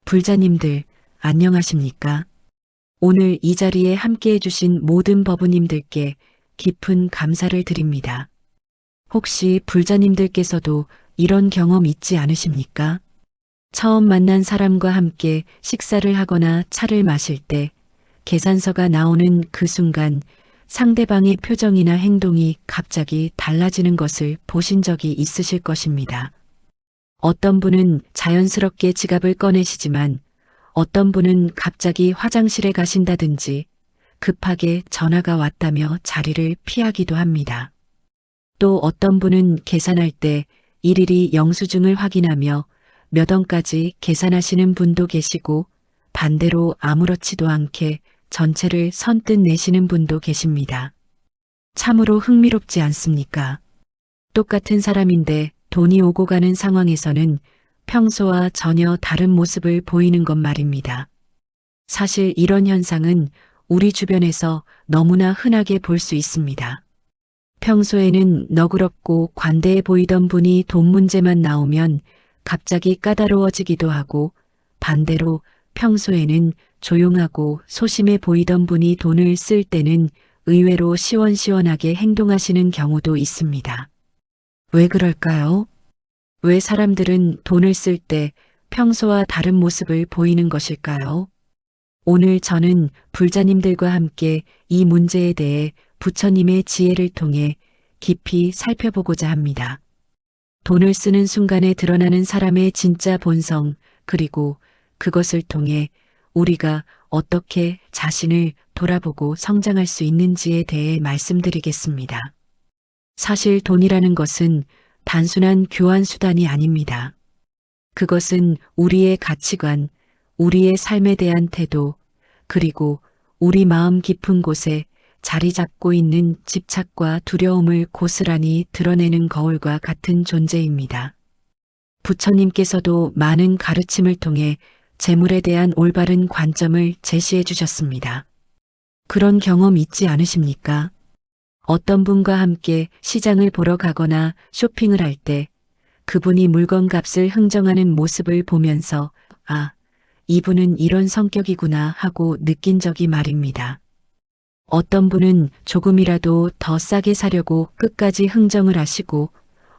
불자님들, 안녕하십니까? 오늘 이 자리에 함께 해주신 모든 법우님들께 깊은 감사를 드립니다. 혹시 불자님들께서도 이런 경험 있지 않으십니까? 처음 만난 사람과 함께 식사를 하거나 차를 마실 때 계산서가 나오는 그 순간 상대방의 표정이나 행동이 갑자기 달라지는 것을 보신 적이 있으실 것입니다. 어떤 분은 자연스럽게 지갑을 꺼내시지만 어떤 분은 갑자기 화장실에 가신다든지 급하게 전화가 왔다며 자리를 피하기도 합니다. 또 어떤 분은 계산할 때 일일이 영수증을 확인하며 몇 원까지 계산하시는 분도 계시고 반대로 아무렇지도 않게 전체를 선뜻 내시는 분도 계십니다. 참으로 흥미롭지 않습니까? 똑같은 사람인데 돈이 오고 가는 상황에서는 평소와 전혀 다른 모습을 보이는 것 말입니다. 사실 이런 현상은 우리 주변에서 너무나 흔하게 볼 수 있습니다. 평소에는 너그럽고 관대해 보이던 분이 돈 문제만 나오면 갑자기 까다로워지기도 하고 반대로 평소에는 조용하고 소심해 보이던 분이 돈을 쓸 때는 의외로 시원시원하게 행동하시는 경우도 있습니다. 왜 그럴까요? 왜 사람들은 돈을 쓸 때 평소와 다른 모습을 보이는 것일까요? 오늘 저는 불자님들과 함께 이 문제에 대해 부처님의 지혜를 통해 깊이 살펴보고자 합니다. 돈을 쓰는 순간에 드러나는 사람의 진짜 본성, 그리고 그것을 통해 우리가 어떻게 자신을 돌아보고 성장할 수 있는지에 대해 말씀드리겠습니다. 사실 돈이라는 것은 단순한 교환 수단이 아닙니다. 그것은 우리의 가치관, 우리의 삶에 대한 태도, 그리고 우리 마음 깊은 곳에 자리 잡고 있는 집착과 두려움을 고스란히 드러내는 거울과 같은 존재입니다. 부처님께서도 많은 가르침을 통해 재물에 대한 올바른 관점을 제시해 주셨습니다. 그런 경험 있지 않으십니까? 어떤 분과 함께 시장을 보러 가거나 쇼핑을 할 때 그분이 물건 값을 흥정하는 모습을 보면서 아, 이분은 이런 성격이구나 하고 느낀 적이 말입니다. 어떤 분은 조금이라도 더 싸게 사려고 끝까지 흥정을 하시고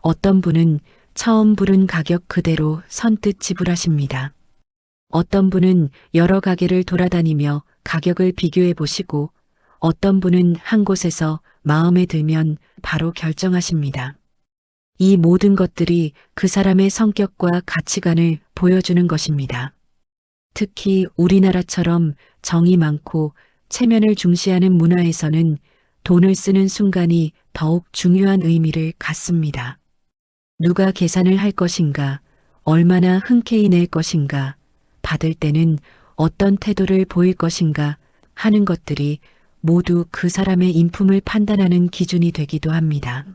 어떤 분은 처음 부른 가격 그대로 선뜻 지불하십니다. 어떤 분은 여러 가게를 돌아다니며 가격을 비교해 보시고 어떤 분은 한 곳에서 마음에 들면 바로 결정하십니다. 이 모든 것들이 그 사람의 성격과 가치관을 보여주는 것입니다. 특히 우리나라처럼 정이 많고 체면을 중시하는 문화에서는 돈을 쓰는 순간이 더욱 중요한 의미를 갖습니다. 누가 계산을 할 것인가, 얼마나 흔쾌히 낼 것인가, 받을 때는 어떤 태도를 보일 것인가 하는 것들이 모두 그 사람의 인품을 판단하는 기준이 되기도 합니다.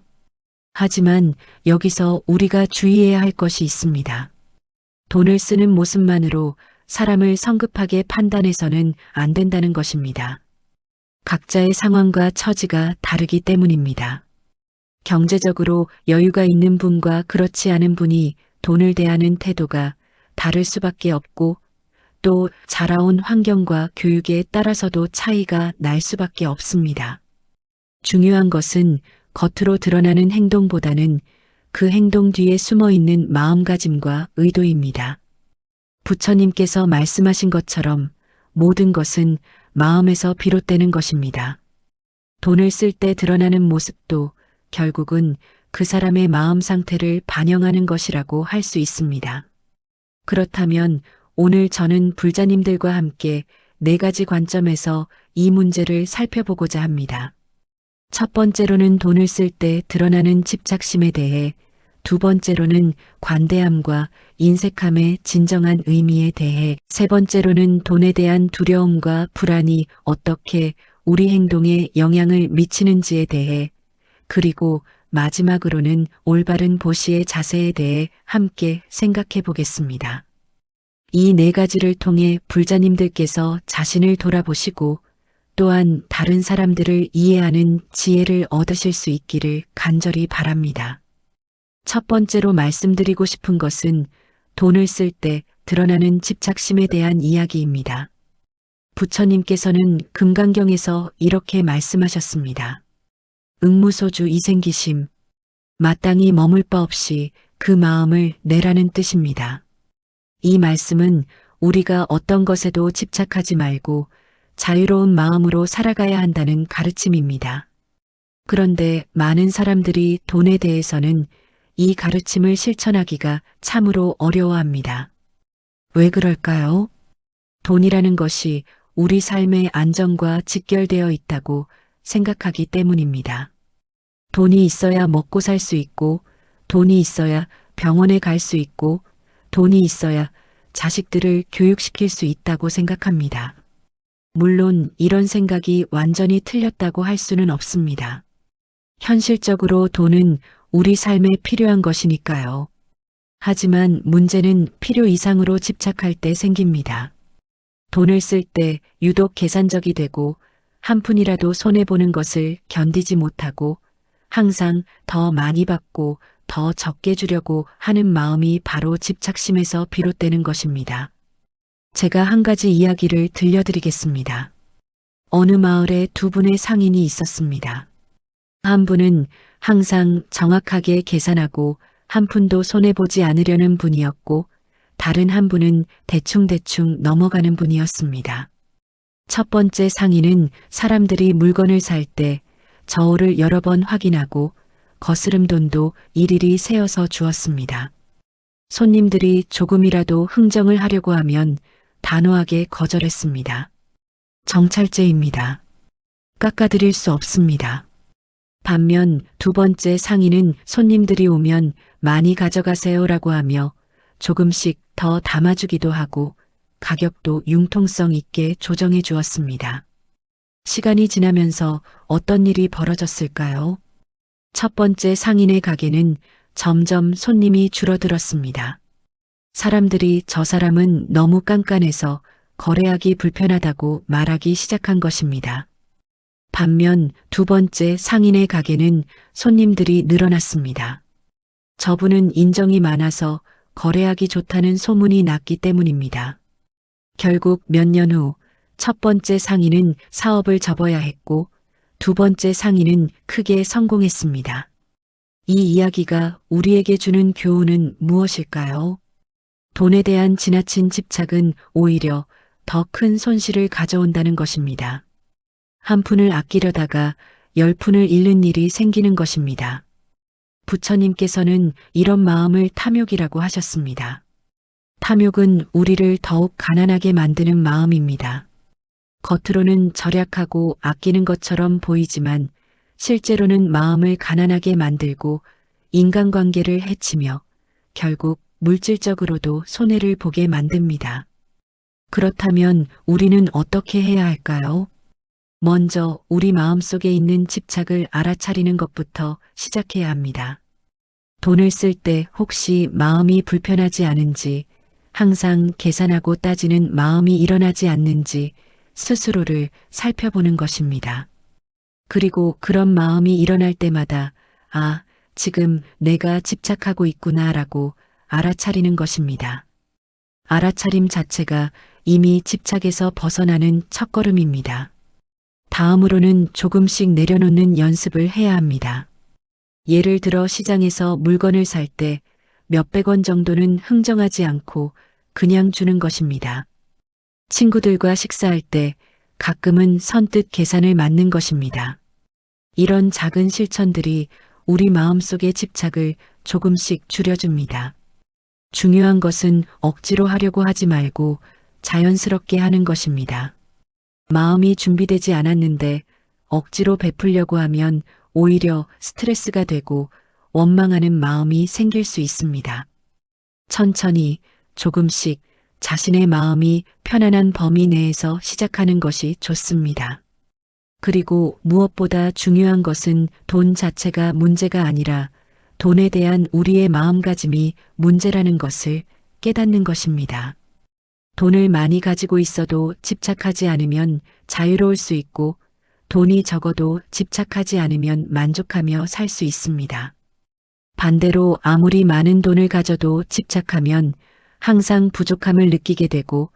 하지만 여기서 우리가 주의해야 할 것이 있습니다. 돈을 쓰는 모습만으로 사람을 성급하게 판단해서는 안 된다는 것입니다. 각자의 상황과 처지가 다르기 때문입니다. 경제적으로 여유가 있는 분과 그렇지 않은 분이 돈을 대하는 태도가 다를 수밖에 없고 또 자라온 환경과 교육에 따라서도 차이가 날 수밖에 없습니다. 중요한 것은 겉으로 드러나는 행동보다는 그 행동 뒤에 숨어 있는 마음가짐과 의도입니다. 부처님께서 말씀하신 것처럼 모든 것은 마음에서 비롯되는 것입니다. 돈을 쓸 때 드러나는 모습도 결국은 그 사람의 마음 상태를 반영하는 것이라고 할 수 있습니다. 그렇다면 오늘 저는 불자님들과 함께 4가지 관점에서 이 문제를 살펴보고자 합니다. 첫 번째로는 돈을 쓸 때 드러나는 집착심에 대해, 두 번째로는 관대함과 인색함의 진정한 의미에 대해, 세 번째로는 돈에 대한 두려움과 불안이 어떻게 우리 행동에 영향을 미치는지에 대해, 그리고 마지막으로는 올바른 보시의 자세에 대해 함께 생각해 보겠습니다. 이 4가지를 통해 불자님들께서 자신을 돌아보시고 또한 다른 사람들을 이해하는 지혜를 얻으실 수 있기를 간절히 바랍니다. 첫 번째로 말씀드리고 싶은 것은 돈을 쓸 때 드러나는 집착심에 대한 이야기입니다. 부처님께서는 금강경에서 이렇게 말씀하셨습니다. 응무소주 이생기심, 마땅히 머물 바 없이 그 마음을 내라는 뜻입니다. 이 말씀은 우리가 어떤 것에도 집착하지 말고 자유로운 마음으로 살아가야 한다는 가르침입니다. 그런데 많은 사람들이 돈에 대해서는 이 가르침을 실천하기가 참으로 어려워합니다. 왜 그럴까요? 돈이라는 것이 우리 삶의 안정과 직결되어 있다고 생각하기 때문입니다. 돈이 있어야 먹고 살 수 있고, 돈이 있어야 병원에 갈 수 있고, 돈이 있어야 자식들을 교육시킬 수 있다고 생각합니다. 물론 이런 생각이 완전히 틀렸다고 할 수는 없습니다. 현실적으로 돈은 우리 삶에 필요한 것이니까요. 하지만 문제는 필요 이상으로 집착할 때 생깁니다. 돈을 쓸 때 유독 계산적이 되고 한 푼이라도 손해보는 것을 견디지 못하고 항상 더 많이 받고 더 적게 주려고 하는 마음이 바로 집착심에서 비롯되는 것입니다. 제가 한 가지 이야기를 들려드리겠습니다. 어느 마을에 두 분의 상인이 있었습니다. 한 분은 항상 정확하게 계산하고 한 푼도 손해보지 않으려는 분이었고 다른 한 분은 대충대충 넘어가는 분이었습니다. 첫 번째 상인은 사람들이 물건을 살 때 저울을 여러 번 확인하고 거스름 돈도 일일이 세어서 주었습니다. 손님들이 조금이라도 흥정을 하려고 하면 단호하게 거절했습니다. 정찰제입니다. 깎아드릴 수 없습니다. 반면 두 번째 상인은 손님들이 오면 많이 가져가세요라고 하며 조금씩 더 담아주기도 하고 가격도 융통성 있게 조정해 주었습니다. 시간이 지나면서 어떤 일이 벌어졌을까요? 첫 번째 상인의 가게는 점점 손님이 줄어들었습니다. 사람들이 저 사람은 너무 깐깐해서 거래하기 불편하다고 말하기 시작한 것입니다. 반면 두 번째 상인의 가게는 손님들이 늘어났습니다. 저분은 인정이 많아서 거래하기 좋다는 소문이 났기 때문입니다. 결국 몇 년 후 첫 번째 상인은 사업을 접어야 했고 두 번째 상인은 크게 성공했습니다. 이 이야기가 우리에게 주는 교훈은 무엇일까요? 돈에 대한 지나친 집착은 오히려 더 큰 손실을 가져온다는 것입니다. 한 푼을 아끼려다가 10푼을 잃는 일이 생기는 것입니다. 부처님께서는 이런 마음을 탐욕이라고 하셨습니다. 탐욕은 우리를 더욱 가난하게 만드는 마음입니다. 겉으로는 절약하고 아끼는 것처럼 보이지만 실제로는 마음을 가난하게 만들고 인간관계를 해치며 결국 물질적으로도 손해를 보게 만듭니다. 그렇다면 우리는 어떻게 해야 할까요? 먼저 우리 마음속에 있는 집착을 알아차리는 것부터 시작해야 합니다. 돈을 쓸 때 혹시 마음이 불편하지 않은지, 항상 계산하고 따지는 마음이 일어나지 않는지 스스로를 살펴보는 것입니다. 그리고 그런 마음이 일어날 때마다 아, 지금 내가 집착하고 있구나라고 알아차리는 것입니다. 알아차림 자체가 이미 집착에서 벗어나는 첫걸음입니다. 다음으로는 조금씩 내려놓는 연습을 해야 합니다. 예를 들어 시장에서 물건을 살 때 몇백 원 정도는 흥정하지 않고 그냥 주는 것입니다. 친구들과 식사할 때 가끔은 선뜻 계산을 맞는 것입니다. 이런 작은 실천들이 우리 마음속의 집착을 조금씩 줄여줍니다. 중요한 것은 억지로 하려고 하지 말고 자연스럽게 하는 것입니다. 마음이 준비되지 않았는데 억지로 베풀려고 하면 오히려 스트레스가 되고 원망하는 마음이 생길 수 있습니다. 천천히 조금씩 자신의 마음이 편안한 범위 내에서 시작하는 것이 좋습니다. 그리고 무엇보다 중요한 것은 돈 자체가 문제가 아니라 돈에 대한 우리의 마음가짐이 문제라는 것을 깨닫는 것입니다. 돈을 많이 가지고 있어도 집착하지 않으면 자유로울 수 있고 돈이 적어도 집착하지 않으면 만족하며 살 수 있습니다. 반대로 아무리 많은 돈을 가져도 집착하면 항상 부족함을 느끼게 되고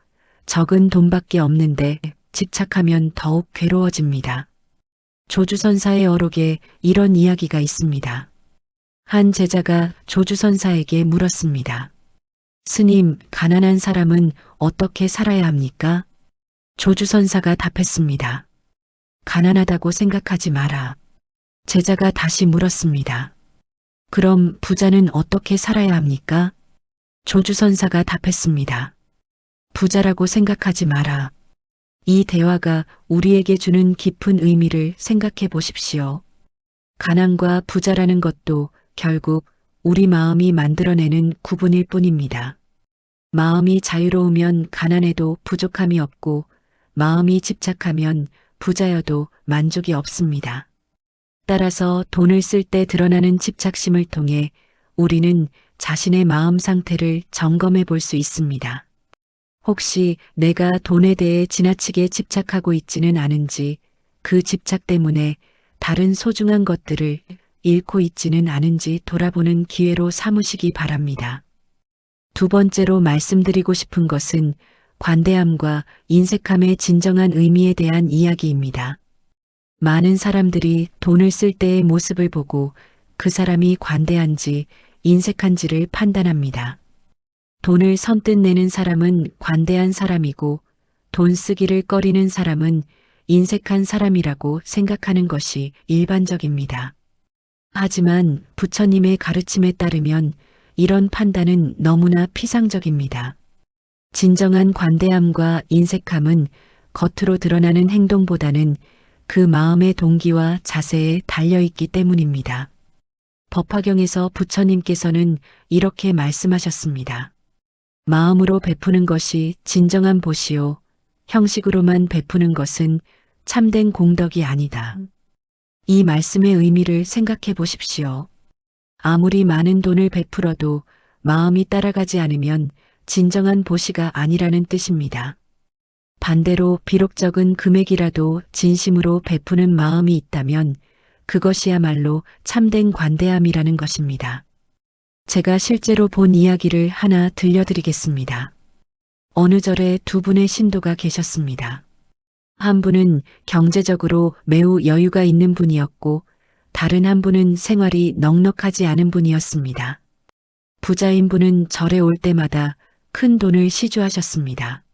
적은 돈밖에 없는데 집착하면 더욱 괴로워집니다. 조주선사의 어록에 이런 이야기가 있습니다. 한 제자가 조주선사에게 물었습니다. 스님, 가난한 사람은 어떻게 살아야 합니까? 조주선사가 답했습니다. 가난하다고 생각하지 마라. 제자가 다시 물었습니다. 그럼 부자는 어떻게 살아야 합니까? 조주선사가 답했습니다. 부자라고 생각하지 마라. 이 대화가 우리에게 주는 깊은 의미를 생각해 보십시오. 가난과 부자라는 것도 결국 우리 마음이 만들어내는 구분일 뿐입니다. 마음이 자유로우면 가난해도 부족함이 없고 마음이 집착하면 부자여도 만족이 없습니다. 따라서 돈을 쓸 때 드러나는 집착심을 통해 우리는 자신의 마음 상태를 점검해 볼 수 있습니다. 혹시 내가 돈에 대해 지나치게 집착하고 있지는 않은지, 그 집착 때문에 다른 소중한 것들을 잃고 있지는 않은지 돌아보는 기회로 삼으시기 바랍니다. 두 번째로 말씀드리고 싶은 것은 관대함과 인색함의 진정한 의미에 대한 이야기입니다. 많은 사람들이 돈을 쓸 때의 모습을 보고 그 사람이 관대한지 인색한지를 판단합니다. 돈을 선뜻 내는 사람은 관대한 사람이고 돈 쓰기를 꺼리는 사람은 인색한 사람이라고 생각하는 것이 일반적입니다. 하지만 부처님의 가르침에 따르면 이런 판단은 너무나 피상적입니다. 진정한 관대함과 인색함은 겉으로 드러나는 행동보다는 그 마음의 동기와 자세에 달려있기 때문입니다. 법화경에서 부처님께서는 이렇게 말씀하셨습니다. 마음으로 베푸는 것이 진정한 보시오. 형식으로만 베푸는 것은 참된 공덕이 아니다. 이 말씀의 의미를 생각해 보십시오. 아무리 많은 돈을 베풀어도 마음이 따라가지 않으면 진정한 보시가 아니라는 뜻입니다. 반대로 비록 적은 금액이라도 진심으로 베푸는 마음이 있다면 그것이야말로 참된 관대함이라는 것입니다. 제가 실제로 본 이야기를 하나 들려드리겠습니다. 어느 절에 두 분의 신도가 계셨습니다. 한 분은 경제적으로 매우 여유가 있는 분이었고 다른 한 분은 생활이 넉넉하지 않은 분이었습니다. 부자인 분은 절에 올 때마다 큰 돈을 시주하셨습니다.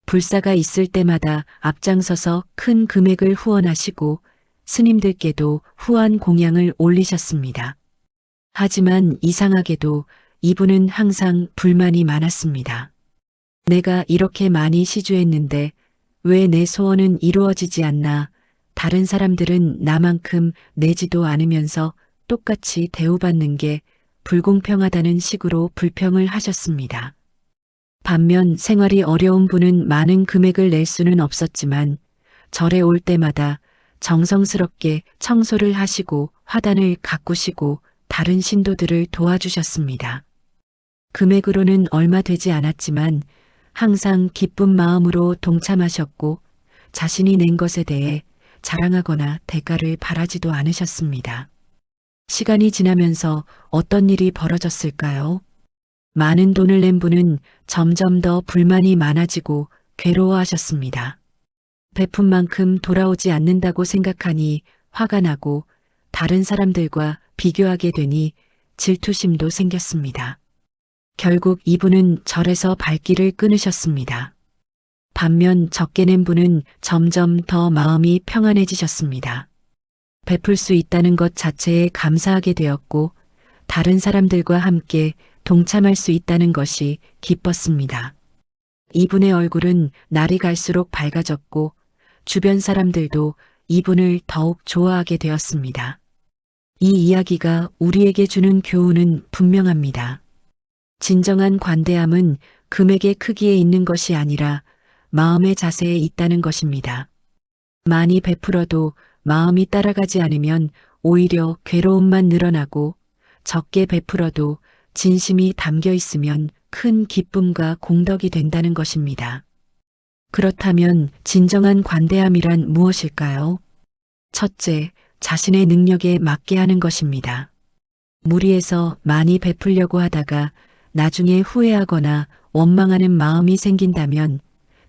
불사가 있을 때마다 앞장서서 큰 금액을 후원하시고 스님들께도 후한 공양을 올리셨습니다. 하지만 이상하게도 이분은 항상 불만이 많았습니다. 내가 이렇게 많이 시주했는데 왜 내 소원은 이루어지지 않나, 다른 사람들은 나만큼 내지도 않으면서 똑같이 대우받는 게 불공평하다는 식으로 불평을 하셨습니다. 반면 생활이 어려운 분은 많은 금액을 낼 수는 없었지만 절에 올 때마다 정성스럽게 청소를 하시고 화단을 가꾸시고 다른 신도들을 도와주셨습니다. 금액으로는 얼마 되지 않았지만 항상 기쁜 마음으로 동참하셨고 자신이 낸 것에 대해 자랑하거나 대가를 바라지도 않으셨습니다. 시간이 지나면서 어떤 일이 벌어졌을까요? 많은 돈을 낸 분은 점점 더 불만이 많아지고 괴로워하셨습니다. 베푼 만큼 돌아오지 않는다고 생각하니 화가 나고 다른 사람들과 비교하게 되니 질투심도 생겼습니다. 결국 이분은 절에서 발길을 끊으셨습니다. 반면 적게 낸 분은 점점 더 마음이 평안해지셨습니다. 베풀 수 있다는 것 자체에 감사하게 되었고 다른 사람들과 함께 동참할 수 있다는 것이 기뻤습니다. 이분의 얼굴은 날이 갈수록 밝아졌고 주변 사람들도 이분을 더욱 좋아하게 되었습니다. 이 이야기가 우리에게 주는 교훈은 분명합니다. 진정한 관대함은 금액의 크기에 있는 것이 아니라 마음의 자세에 있다는 것입니다. 많이 베풀어도 마음이 따라가지 않으면 오히려 괴로움만 늘어나고 적게 베풀어도 진심이 담겨 있으면 큰 기쁨과 공덕이 된다는 것입니다. 그렇다면 진정한 관대함이란 무엇일까요? 첫째, 자신의 능력에 맞게 하는 것입니다. 무리해서 많이 베풀려고 하다가 나중에 후회하거나 원망하는 마음이 생긴다면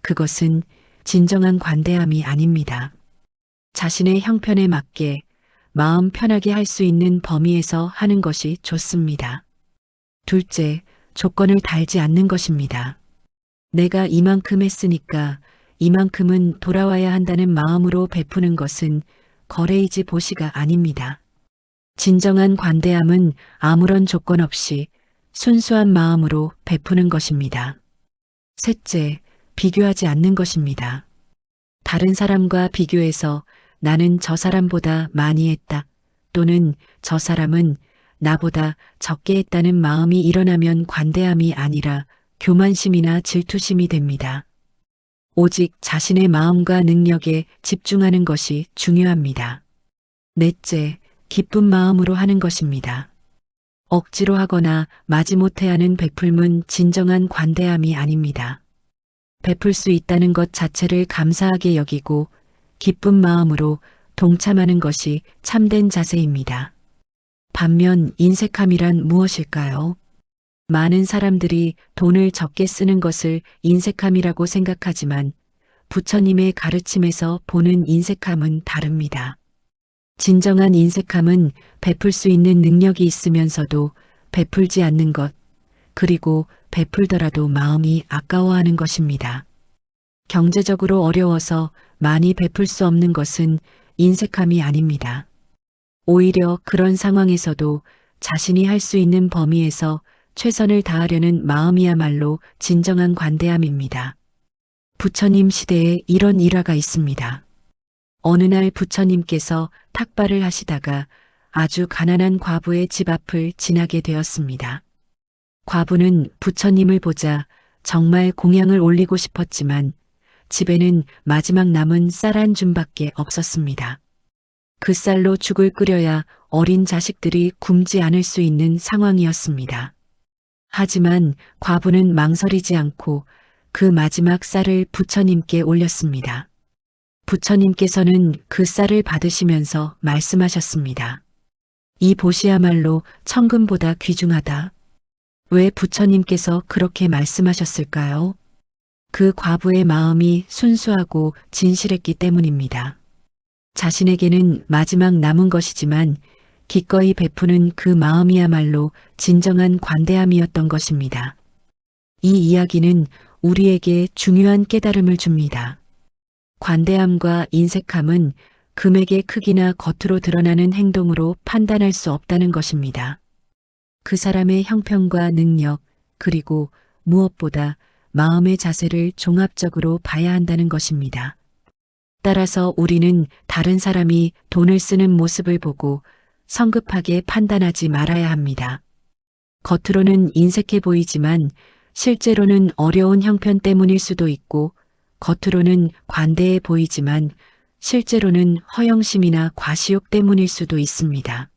그것은 진정한 관대함이 아닙니다. 자신의 형편에 맞게 마음 편하게 할 수 있는 범위에서 하는 것이 좋습니다. 둘째, 조건을 달지 않는 것입니다. 내가 이만큼 했으니까 이만큼은 돌아와야 한다는 마음으로 베푸는 것은 거래이지 보시가 아닙니다. 진정한 관대함은 아무런 조건 없이 순수한 마음으로 베푸는 것입니다. 셋째, 비교하지 않는 것입니다. 다른 사람과 비교해서 나는 저 사람보다 많이 했다 또는 저 사람은 나보다 적게 했다는 마음이 일어나면 관대함이 아니라 교만심이나 질투심이 됩니다. 오직 자신의 마음과 능력에 집중하는 것이 중요합니다. 넷째, 기쁜 마음으로 하는 것입니다. 억지로 하거나 마지못해 하는 베풀문 진정한 관대함이 아닙니다. 베풀 수 있다는 것 자체를 감사하게 여기고 기쁜 마음으로 동참하는 것이 참된 자세입니다. 반면 인색함이란 무엇일까요? 많은 사람들이 돈을 적게 쓰는 것을 인색함이라고 생각하지만 부처님의 가르침에서 보는 인색함은 다릅니다. 진정한 인색함은 베풀 수 있는 능력이 있으면서도 베풀지 않는 것, 그리고 베풀더라도 마음이 아까워하는 것입니다. 경제적으로 어려워서 많이 베풀 수 없는 것은 인색함이 아닙니다. 오히려 그런 상황에서도 자신이 할 수 있는 범위에서 최선을 다하려는 마음이야말로 진정한 관대함입니다. 부처님 시대에 이런 일화가 있습니다. 어느 날 부처님께서 탁발을 하시다가 아주 가난한 과부의 집 앞을 지나게 되었습니다. 과부는 부처님을 보자 정말 공양을 올리고 싶었지만 집에는 마지막 남은 쌀 한 줌밖에 없었습니다. 그 쌀로 죽을 끓여야 어린 자식들이 굶지 않을 수 있는 상황이었습니다. 하지만 과부는 망설이지 않고 그 마지막 쌀을 부처님께 올렸습니다. 부처님께서는 그 쌀을 받으시면서 말씀하셨습니다. 이 보시야말로 천금보다 귀중하다. 왜 부처님께서 그렇게 말씀하셨을까요? 그 과부의 마음이 순수하고 진실했기 때문입니다. 자신에게는 마지막 남은 것이지만 기꺼이 베푸는 그 마음이야말로 진정한 관대함이었던 것입니다. 이 이야기는 우리에게 중요한 깨달음을 줍니다. 관대함과 인색함은 금액의 크기나 겉으로 드러나는 행동으로 판단할 수 없다는 것입니다. 그 사람의 형편과 능력, 그리고 무엇보다 마음의 자세를 종합적으로 봐야 한다는 것입니다. 따라서 우리는 다른 사람이 돈을 쓰는 모습을 보고 성급하게 판단하지 말아야 합니다. 겉으로는 인색해 보이지만 실제로는 어려운 형편 때문일 수도 있고 겉으로는 관대해 보이지만 실제로는 허영심이나 과시욕 때문일 수도 있습니다.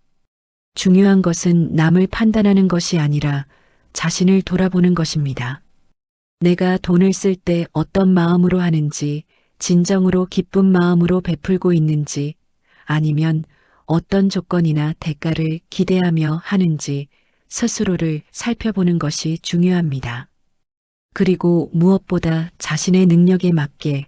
중요한 것은 남을 판단하는 것이 아니라 자신을 돌아보는 것입니다. 내가 돈을 쓸 때 어떤 마음으로 하는지, 진정으로 기쁜 마음으로 베풀고 있는지, 아니면 어떤 조건이나 대가를 기대하며 하는지 스스로를 살펴보는 것이 중요합니다. 그리고 무엇보다 자신의 능력에 맞게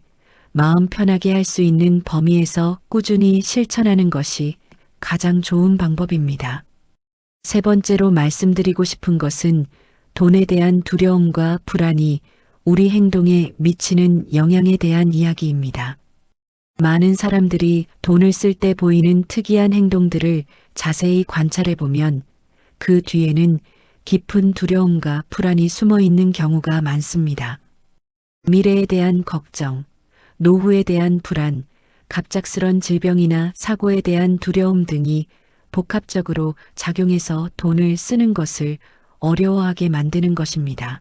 마음 편하게 할 수 있는 범위에서 꾸준히 실천하는 것이 가장 좋은 방법입니다. 세 번째로 말씀드리고 싶은 것은 돈에 대한 두려움과 불안이 우리 행동에 미치는 영향에 대한 이야기입니다. 많은 사람들이 돈을 쓸 때 보이는 특이한 행동들을 자세히 관찰해 보면 그 뒤에는 깊은 두려움과 불안이 숨어 있는 경우가 많습니다. 미래에 대한 걱정, 노후에 대한 불안, 갑작스런 질병이나 사고에 대한 두려움 등이 복합적으로 작용해서 돈을 쓰는 것을 어려워하게 만드는 것입니다.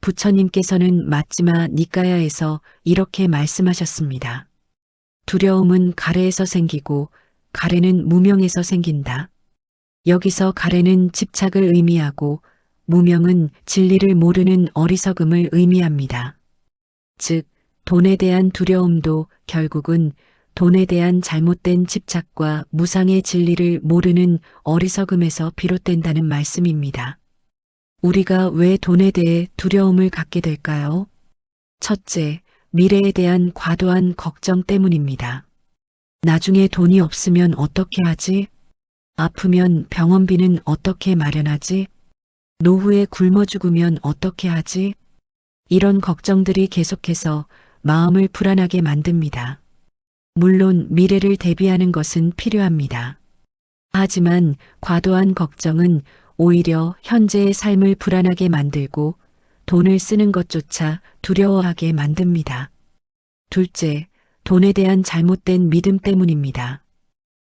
부처님께서는 마찌마 니까야에서 이렇게 말씀하셨습니다. 두려움은 가래에서 생기고 가래는 무명에서 생긴다. 여기서 가래는 집착을 의미하고 무명은 진리를 모르는 어리석음을 의미합니다. 즉, 돈에 대한 두려움도 결국은 돈에 대한 잘못된 집착과 무상의 진리를 모르는 어리석음에서 비롯된다는 말씀입니다. 우리가 왜 돈에 대해 두려움을 갖게 될까요? 첫째, 미래에 대한 과도한 걱정 때문입니다. 나중에 돈이 없으면 어떻게 하지? 아프면 병원비는 어떻게 마련하지? 노후에 굶어 죽으면 어떻게 하지? 이런 걱정들이 계속해서 마음을 불안하게 만듭니다. 물론 미래를 대비하는 것은 필요합니다. 하지만 과도한 걱정은 오히려 현재의 삶을 불안하게 만들고 돈을 쓰는 것조차 두려워하게 만듭니다. 둘째, 돈에 대한 잘못된 믿음 때문입니다.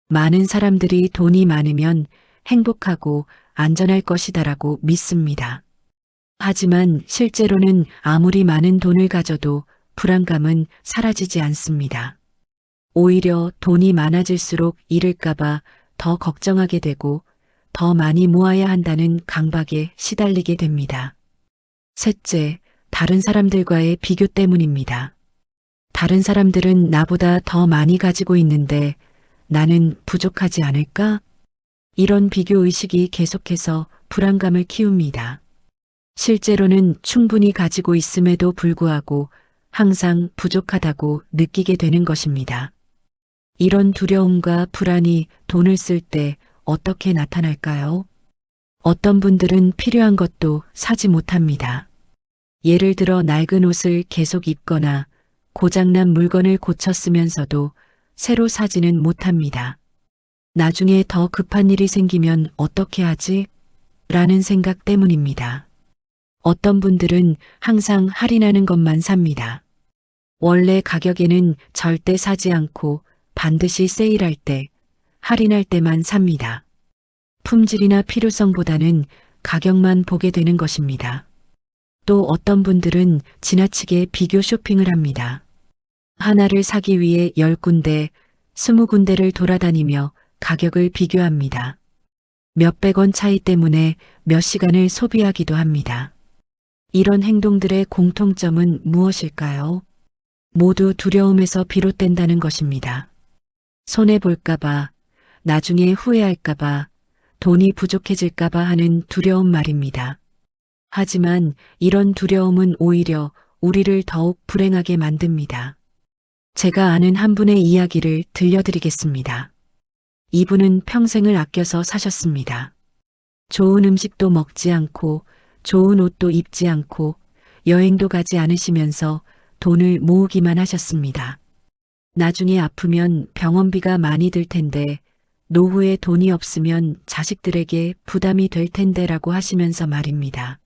많은 사람들이 돈이 많으면 행복하고 안전할 것이다라고 믿습니다. 하지만 실제로는 아무리 많은 돈을 가져도 불안감은 사라지지 않습니다. 오히려 돈이 많아질수록 잃을까봐 더 걱정하게 되고 더 많이 모아야 한다는 강박에 시달리게 됩니다. 셋째, 다른 사람들과의 비교 때문입니다. 다른 사람들은 나보다 더 많이 가지고 있는데 나는 부족하지 않을까? 이런 비교 의식이 계속해서 불안감을 키웁니다. 실제로는 충분히 가지고 있음에도 불구하고 항상 부족하다고 느끼게 되는 것입니다. 이런 두려움과 불안이 돈을 쓸 때 어떻게 나타날까요? 어떤 분들은 필요한 것도 사지 못합니다. 예를 들어 낡은 옷을 계속 입거나 고장난 물건을 고쳐 쓰면서도 새로 사지는 못합니다. 나중에 더 급한 일이 생기면 어떻게 하지? 라는 생각 때문입니다. 어떤 분들은 항상 할인하는 것만 삽니다. 원래 가격에는 절대 사지 않고 반드시 세일할 때, 할인할 때만 삽니다. 품질이나 필요성보다는 가격만 보게 되는 것입니다. 또 어떤 분들은 지나치게 비교 쇼핑을 합니다. 하나를 사기 위해 10군데, 20군데를 돌아다니며 가격을 비교합니다. 몇백 원 차이 때문에 몇 시간을 소비하기도 합니다. 이런 행동들의 공통점은 무엇일까요? 모두 두려움에서 비롯된다는 것입니다. 손해볼까봐, 나중에 후회할까봐, 돈이 부족해질까봐 하는 두려움 말입니다. 하지만 이런 두려움은 오히려 우리를 더욱 불행하게 만듭니다. 제가 아는 한 분의 이야기를 들려드리겠습니다. 이분은 평생을 아껴서 사셨습니다. 좋은 음식도 먹지 않고 좋은 옷도 입지 않고 여행도 가지 않으시면서 돈을 모으기만 하셨습니다. 나중에 아프면 병원비가 많이 들 텐데 노후에 돈이 없으면 자식들에게 부담이 될 텐데라고 하시면서 말입니다.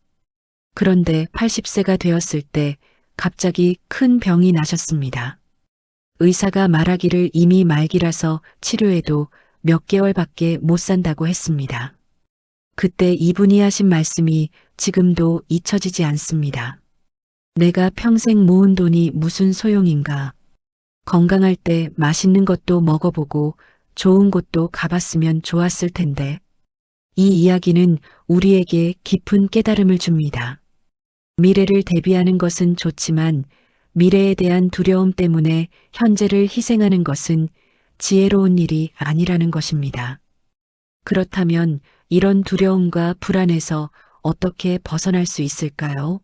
그런데 80세가 되었을 때 갑자기 큰 병이 나셨습니다. 의사가 말하기를 이미 말기라서 치료해도 몇 개월밖에 못 산다고 했습니다. 그때 이분이 하신 말씀이 지금도 잊혀지지 않습니다. 내가 평생 모은 돈이 무슨 소용인가? 건강할 때 맛있는 것도 먹어보고 좋은 곳도 가봤으면 좋았을 텐데. 이 이야기는 우리에게 깊은 깨달음을 줍니다. 미래를 대비하는 것은 좋지만 미래에 대한 두려움 때문에 현재를 희생하는 것은 지혜로운 일이 아니라는 것입니다. 그렇다면 이런 두려움과 불안에서 어떻게 벗어날 수 있을까요?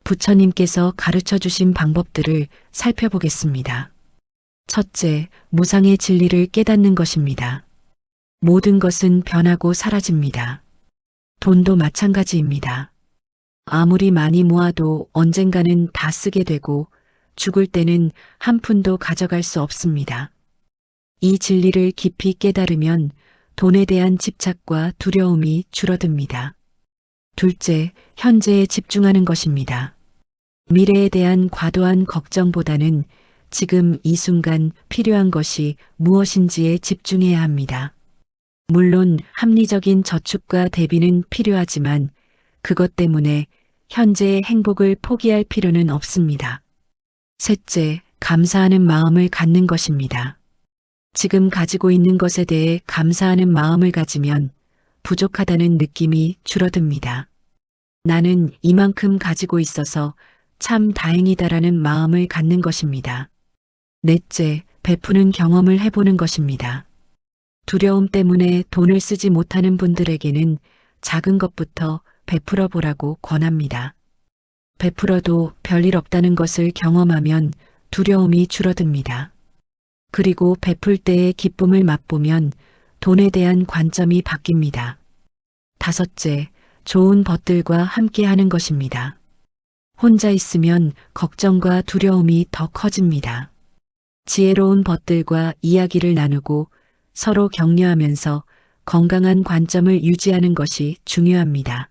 부처님께서 가르쳐 주신 방법들을 살펴보겠습니다. 첫째, 무상의 진리를 깨닫는 것입니다. 모든 것은 변하고 사라집니다. 돈도 마찬가지입니다. 아무리 많이 모아도 언젠가는 다 쓰게 되고 죽을 때는 한 푼도 가져갈 수 없습니다. 이 진리를 깊이 깨달으면 돈에 대한 집착과 두려움이 줄어듭니다. 둘째, 현재에 집중하는 것입니다. 미래에 대한 과도한 걱정보다는 지금 이 순간 필요한 것이 무엇인지에 집중해야 합니다. 물론 합리적인 저축과 대비는 필요하지만 그것 때문에 현재의 행복을 포기할 필요는 없습니다. 셋째, 감사하는 마음을 갖는 것입니다. 지금 가지고 있는 것에 대해 감사하는 마음을 가지면 부족하다는 느낌이 줄어듭니다. 나는 이만큼 가지고 있어서 참 다행이다라는 마음을 갖는 것입니다. 넷째, 베푸는 경험을 해보는 것입니다. 두려움 때문에 돈을 쓰지 못하는 분들에게는 작은 것부터 베풀어 보라고 권합니다. 베풀어도 별일 없다는 것을 경험하면 두려움이 줄어듭니다. 그리고 베풀 때의 기쁨을 맛보면 돈에 대한 관점이 바뀝니다. 다섯째, 좋은 벗들과 함께 하는 것입니다. 혼자 있으면 걱정과 두려움이 더 커집니다. 지혜로운 벗들과 이야기를 나누고 서로 격려하면서 건강한 관점을 유지하는 것이 중요합니다.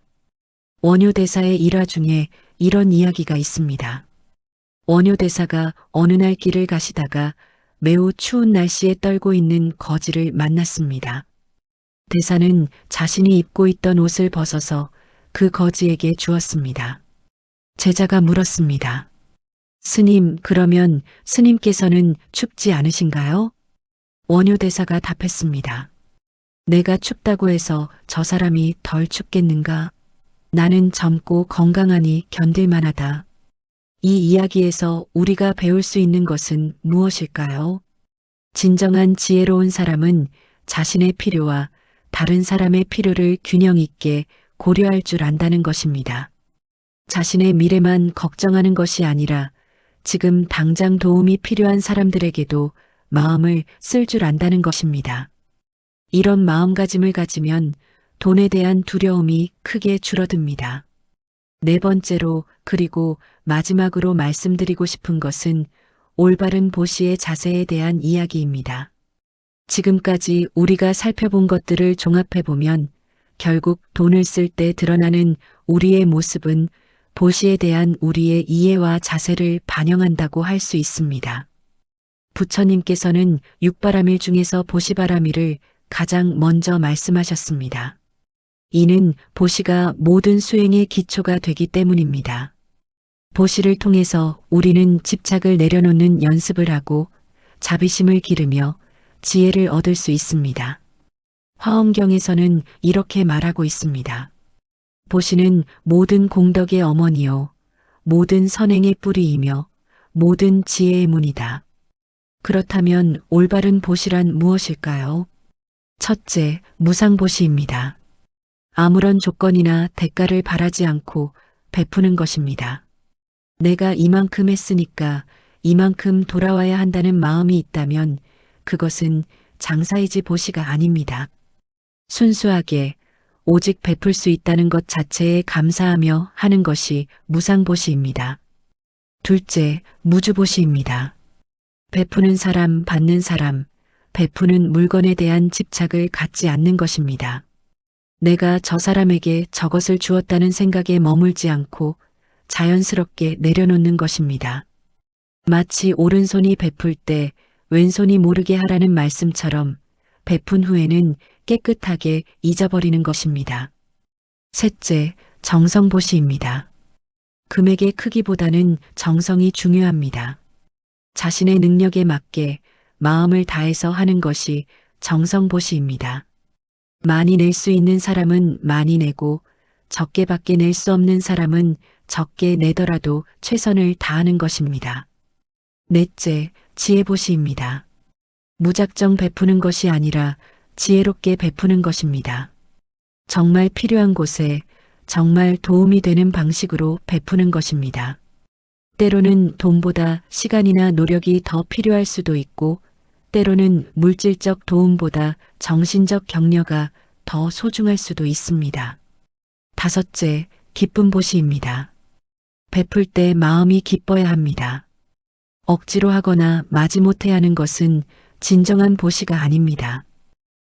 원효대사의 일화 중에 이런 이야기가 있습니다. 원효대사가 어느 날 길을 가시다가 매우 추운 날씨에 떨고 있는 거지를 만났습니다. 대사는 자신이 입고 있던 옷을 벗어서 그 거지에게 주었습니다. 제자가 물었습니다. 스님, 그러면 스님께서는 춥지 않으신가요? 원효대사가 답했습니다. 내가 춥다고 해서 저 사람이 덜 춥겠는가? 나는 젊고 건강하니 견딜만하다. 이 이야기에서 우리가 배울 수 있는 것은 무엇일까요? 진정한 지혜로운 사람은 자신의 필요와 다른 사람의 필요를 균형 있게 고려할 줄 안다는 것입니다. 자신의 미래만 걱정하는 것이 아니라 지금 당장 도움이 필요한 사람들에게도 마음을 쓸 줄 안다는 것입니다. 이런 마음가짐을 가지면 돈에 대한 두려움이 크게 줄어듭니다. 네 번째로 그리고 마지막으로 말씀드리고 싶은 것은 올바른 보시의 자세에 대한 이야기입니다. 지금까지 우리가 살펴본 것들을 종합해보면 결국 돈을 쓸 때 드러나는 우리의 모습은 보시에 대한 우리의 이해와 자세를 반영한다고 할 수 있습니다. 부처님께서는 육바라밀 중에서 보시바라밀을 가장 먼저 말씀하셨습니다. 이는 보시가 모든 수행의 기초가 되기 때문입니다. 보시를 통해서 우리는 집착을 내려놓는 연습을 하고 자비심을 기르며 지혜를 얻을 수 있습니다. 화엄경에서는 이렇게 말하고 있습니다. 보시는 모든 공덕의 어머니요, 모든 선행의 뿌리이며 모든 지혜의 문이다. 그렇다면 올바른 보시란 무엇일까요? 첫째, 무상보시입니다. 아무런 조건이나 대가를 바라지 않고 베푸는 것입니다. 내가 이만큼 했으니까 이만큼 돌아와야 한다는 마음이 있다면 그것은 장사이지 보시가 아닙니다. 순수하게 오직 베풀 수 있다는 것 자체에 감사하며 하는 것이 무상보시입니다. 둘째, 무주보시입니다. 베푸는 사람, 받는 사람, 베푸는 물건에 대한 집착을 갖지 않는 것입니다. 내가 저 사람에게 저것을 주었다는 생각에 머물지 않고 자연스럽게 내려놓는 것입니다. 마치 오른손이 베풀 때 왼손이 모르게 하라는 말씀처럼 베푼 후에는 깨끗하게 잊어버리는 것입니다. 셋째, 정성보시입니다. 금액의 크기보다는 정성이 중요합니다. 자신의 능력에 맞게 마음을 다해서 하는 것이 정성보시입니다. 많이 낼 수 있는 사람은 많이 내고 적게밖에 낼 수 없는 사람은 적게 내더라도 최선을 다하는 것입니다. 넷째, 지혜보시입니다. 무작정 베푸는 것이 아니라 지혜롭게 베푸는 것입니다. 정말 필요한 곳에 정말 도움이 되는 방식으로 베푸는 것입니다. 때로는 돈보다 시간이나 노력이 더 필요할 수도 있고 때로는 물질적 도움보다 정신적 격려가 더 소중할 수도 있습니다. 다섯째, 기쁨 보시입니다. 베풀 때 마음이 기뻐야 합니다. 억지로 하거나 마지못해 하는 것은 진정한 보시가 아닙니다.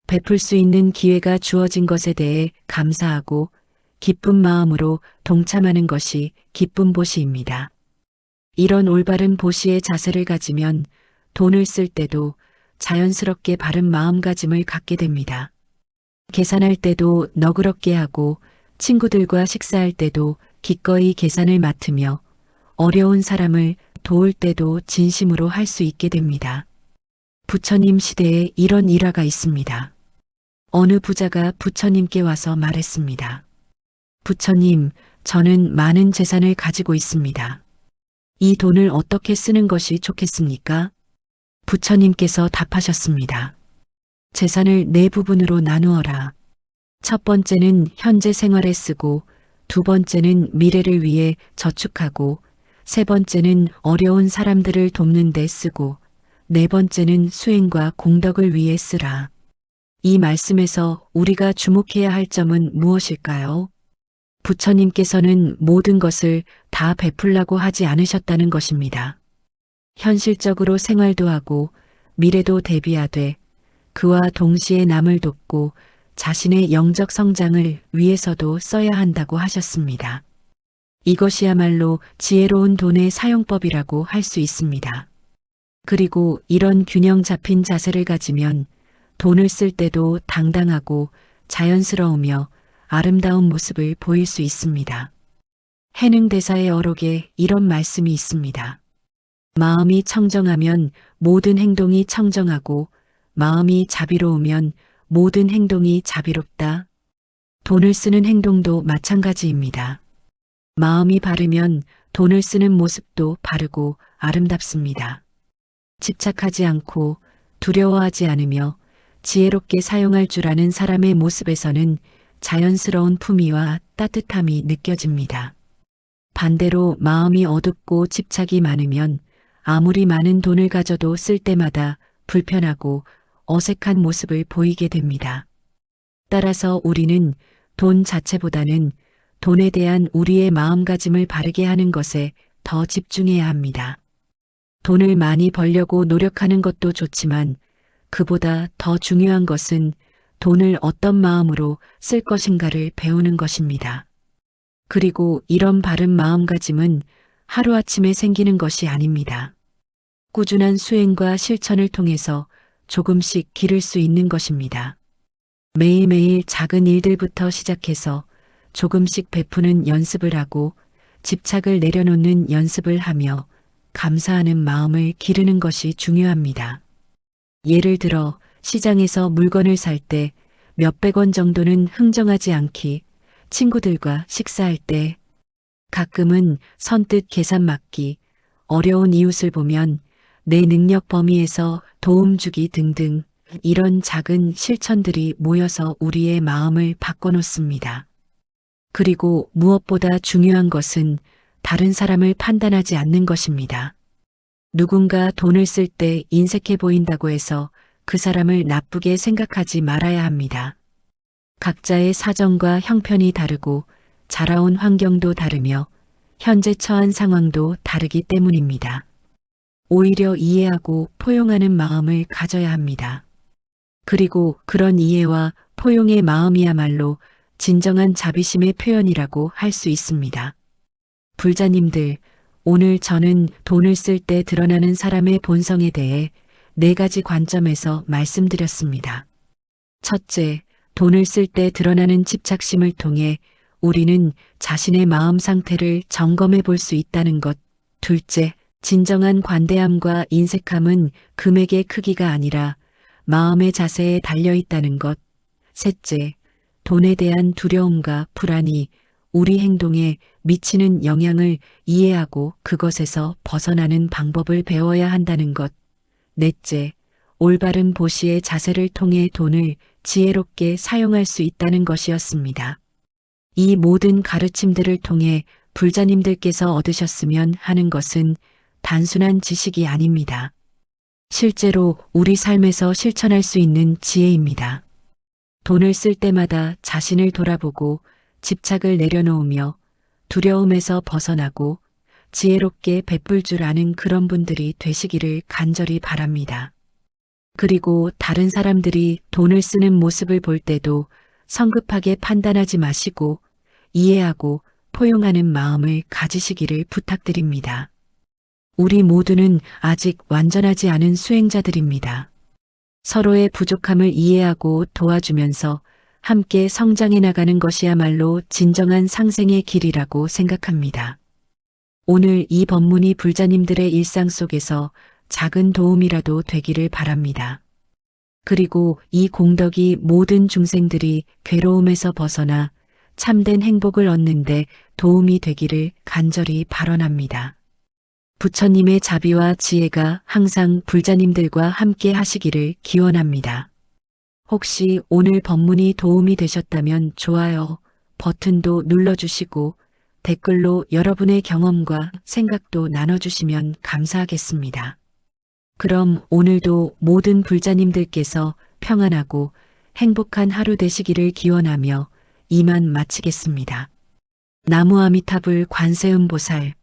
베풀 수 있는 기회가 주어진 것에 대해 감사하고 기쁜 마음으로 동참하는 것이 기쁨 보시입니다. 이런 올바른 보시의 자세를 가지면 돈을 쓸 때도 자연스럽게 바른 마음가짐을 갖게 됩니다. 계산할 때도 너그럽게 하고 친구들과 식사할 때도 기꺼이 계산을 맡으며 어려운 사람을 도울 때도 진심으로 할 수 있게 됩니다. 부처님 시대에 이런 일화가 있습니다. 어느 부자가 부처님께 와서 말했습니다. 부처님, 저는 많은 재산을 가지고 있습니다. 이 돈을 어떻게 쓰는 것이 좋겠습니까? 부처님께서 답하셨습니다. 재산을 네 부분으로 나누어라. 첫 번째는 현재 생활에 쓰고 두 번째는 미래를 위해 저축하고, 세 번째는 어려운 사람들을 돕는 데 쓰고, 네 번째는 수행과 공덕을 위해 쓰라. 이 말씀에서 우리가 주목해야 할 점은 무엇일까요? 부처님께서는 모든 것을 다 베풀라고 하지 않으셨다는 것입니다. 현실적으로 생활도 하고 미래도 대비하되 그와 동시에 남을 돕고 자신의 영적 성장을 위해서도 써야 한다고 하셨습니다. 이것이야말로 지혜로운 돈의 사용법이라고 할 수 있습니다. 그리고 이런 균형 잡힌 자세를 가지면 돈을 쓸 때도 당당하고 자연스러우며 아름다운 모습을 보일 수 있습니다. 해능대사의 어록에 이런 말씀이 있습니다. 마음이 청정하면 모든 행동이 청정하고 마음이 자비로우면 모든 행동이 자비롭다. 돈을 쓰는 행동도 마찬가지입니다. 마음이 바르면 돈을 쓰는 모습도 바르고 아름답습니다. 집착하지 않고 두려워하지 않으며 지혜롭게 사용할 줄 아는 사람의 모습에서는 자연스러운 품위와 따뜻함이 느껴집니다. 반대로 마음이 어둡고 집착이 많으면 아무리 많은 돈을 가져도 쓸 때마다 불편하고 어색한 모습을 보이게 됩니다. 따라서 우리는 돈 자체보다는 돈에 대한 우리의 마음가짐을 바르게 하는 것에 더 집중해야 합니다. 돈을 많이 벌려고 노력하는 것도 좋지만 그보다 더 중요한 것은 돈을 어떤 마음으로 쓸 것인가를 배우는 것입니다. 그리고 이런 바른 마음가짐은 하루아침에 생기는 것이 아닙니다. 꾸준한 수행과 실천을 통해서 조금씩 기를 수 있는 것입니다. 매일매일 작은 일들부터 시작해서 조금씩 베푸는 연습을 하고 집착을 내려놓는 연습을 하며 감사하는 마음을 기르는 것이 중요합니다. 예를 들어 시장에서 물건을 살 때 몇백 원 정도는 흥정하지 않기, 친구들과 식사할 때 가끔은 선뜻 계산 막기, 어려운 이웃을 보면 내 능력 범위에서 도움 주기 등등 이런 작은 실천들이 모여서 우리의 마음을 바꿔놓습니다. 그리고 무엇보다 중요한 것은 다른 사람을 판단하지 않는 것입니다. 누군가 돈을 쓸 때 인색해 보인다고 해서 그 사람을 나쁘게 생각하지 말아야 합니다. 각자의 사정과 형편이 다르고 자라온 환경도 다르며 현재 처한 상황도 다르기 때문입니다. 오히려 이해하고 포용하는 마음을 가져야 합니다. 그리고 그런 이해와 포용의 마음이야말로 진정한 자비심의 표현이라고 할 수 있습니다. 불자님들, 오늘 저는 돈을 쓸 때 드러나는 사람의 본성에 대해 4가지 관점에서 말씀드렸습니다. 첫째, 돈을 쓸 때 드러나는 집착심을 통해 우리는 자신의 마음 상태를 점검해 볼 수 있다는 것. 둘째, 진정한 관대함과 인색함은 금액의 크기가 아니라 마음의 자세에 달려 있다는 것. 셋째, 돈에 대한 두려움과 불안이 우리 행동에 미치는 영향을 이해하고 그것에서 벗어나는 방법을 배워야 한다는 것. 넷째, 올바른 보시의 자세를 통해 돈을 지혜롭게 사용할 수 있다는 것이었습니다. 이 모든 가르침들을 통해 불자님들께서 얻으셨으면 하는 것은 단순한 지식이 아닙니다. 실제로 우리 삶에서 실천할 수 있는 지혜입니다. 돈을 쓸 때마다 자신을 돌아보고 집착을 내려놓으며 두려움에서 벗어나고 지혜롭게 베풀 줄 아는 그런 분들이 되시기를 간절히 바랍니다. 그리고 다른 사람들이 돈을 쓰는 모습을 볼 때도 성급하게 판단하지 마시고 이해하고 포용하는 마음을 가지시기를 부탁드립니다. 우리 모두는 아직 완전하지 않은 수행자들입니다. 서로의 부족함을 이해하고 도와주면서 함께 성장해 나가는 것이야말로 진정한 상생의 길이라고 생각합니다. 오늘 이 법문이 불자님들의 일상 속에서 작은 도움이라도 되기를 바랍니다. 그리고 이 공덕이 모든 중생들이 괴로움에서 벗어나 참된 행복을 얻는데 도움이 되기를 간절히 발언합니다. 부처님의 자비와 지혜가 항상 불자님들과 함께 하시기를 기원합니다. 혹시 오늘 법문이 도움이 되셨다면 좋아요, 버튼도 눌러주시고 댓글로 여러분의 경험과 생각도 나눠주시면 감사하겠습니다. 그럼 오늘도 모든 불자님들께서 평안하고 행복한 하루 되시기를 기원하며 이만 마치겠습니다. 나무 아미타불 관세음보살